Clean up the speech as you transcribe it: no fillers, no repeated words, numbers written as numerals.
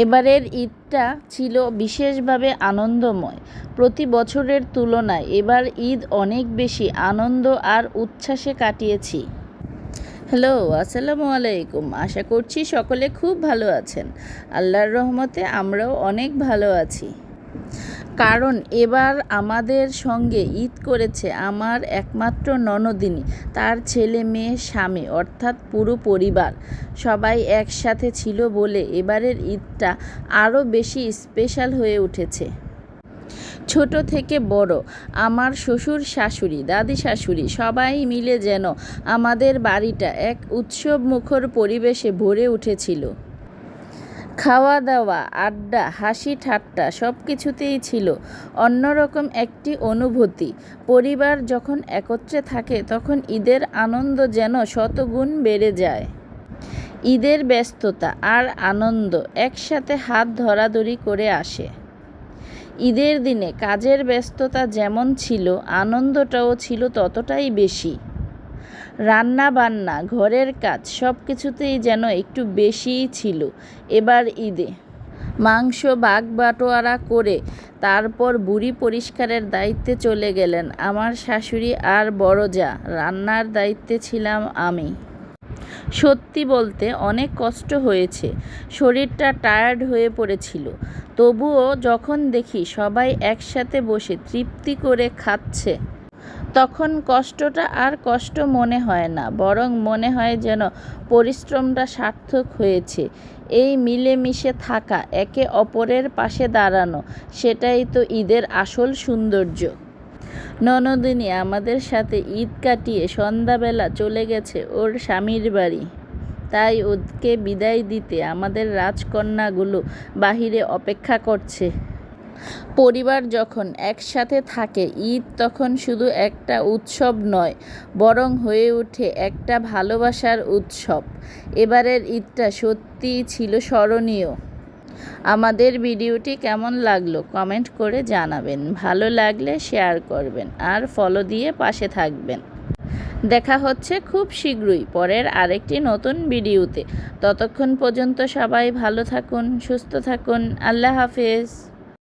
এবারের ঈদটা ছিল বিশেষভাবে আনন্দময়। প্রতি বছরের তুলনায় এবার ঈদ অনেক বেশি আনন্দ আর উচ্ছ্বাসে কাটিয়েছি। হ্যালো, আসসালামু আলাইকুম। আশা করছি সকলে খুব ভালো আছেন। আল্লাহর রহমতে আমরাও অনেক ভালো আছি। কারণ এবার আমাদের সঙ্গে ঈদ করেছে আমার একমাত্র ননদিনী, তার ছেলে মেয়ে স্বামী অর্থাৎ পুরো পরিবার। সবাই একসাথে ছিল বলে এবারের ঈদটা আরও বেশি স্পেশাল হয়ে উঠেছে। ছোট থেকে বড়, আমার শ্বশুর শাশুড়ি, দাদি শাশুড়ি সবাই মিলে যেন আমাদের বাড়িটা এক উৎসবমুখর পরিবেশে ভরে উঠেছিল। খাওয়া দাওয়া, আড্ডা, হাসি ঠাট্টা সব কিছুতেই ছিল অন্যরকম একটি অনুভূতি। পরিবার যখন একত্রে থাকে তখন ঈদের আনন্দ যেন শতগুণ বেড়ে যায়। ঈদের ব্যস্ততা আর আনন্দ একসাথে হাত ধরাধরি করে আসে। ঈদের দিনে কাজের ব্যস্ততা যেমন ছিল, আনন্দটাও ছিল ততটাই বেশি। রান্না বান্না, ঘরের কাজ সব কিছুতেই যেন একটু বেশিই ছিল এবার ঈদে। মাংস ভাগ বাটোয়ারা করে তারপর বুড়ি পরিষ্কারের দায়িত্বে চলে গেলেন আমার শাশুড়ি আর বড় যা। রান্নার দায়িত্বে ছিলাম আমি। সত্যি বলতে অনেক কষ্ট হয়েছে, শরীরটা টায়ার্ড হয়ে পড়েছিল। তবুও যখন দেখি সবাই একসাথে বসে তৃপ্তি করে খাচ্ছে, তখন কষ্টটা আর কষ্ট মনে হয় না, বরং মনে হয় যেন পরিশ্রমটা সার্থক হয়েছে। এই মিলেমিশে থাকা, একে অপরের পাশে দাঁড়ানো, সেটাই তো ঈদের আসল সৌন্দর্য। ননদিনী আমাদের সাথে ঈদ কাটিয়ে সন্ধ্যাবেলা চলে গেছে ওর স্বামীর বাড়ি। তাই ওকে বিদায় দিতে আমাদের রাজকন্যাগুলো বাহিরে অপেক্ষা করছে। পরিবার যখন একসাথে থাকে, ঈদ তখন শুধু একটা উৎসব নয়, বরং হয়ে ওঠে একটা ভালোবাসার উৎসব। এবারের ঈদটা সত্যিই ছিল স্মরণীয়। আমাদের ভিডিওটি কেমন লাগলো কমেন্ট করে জানাবেন। ভালো লাগলে শেয়ার করবেন আর ফলো দিয়ে পাশে থাকবেন। দেখা হচ্ছে খুব শীঘ্রই পরের আরেকটি নতুন ভিডিওতে। ততক্ষণ পর্যন্ত সবাই ভালো থাকুন, সুস্থ থাকুন। আল্লাহ হাফেজ।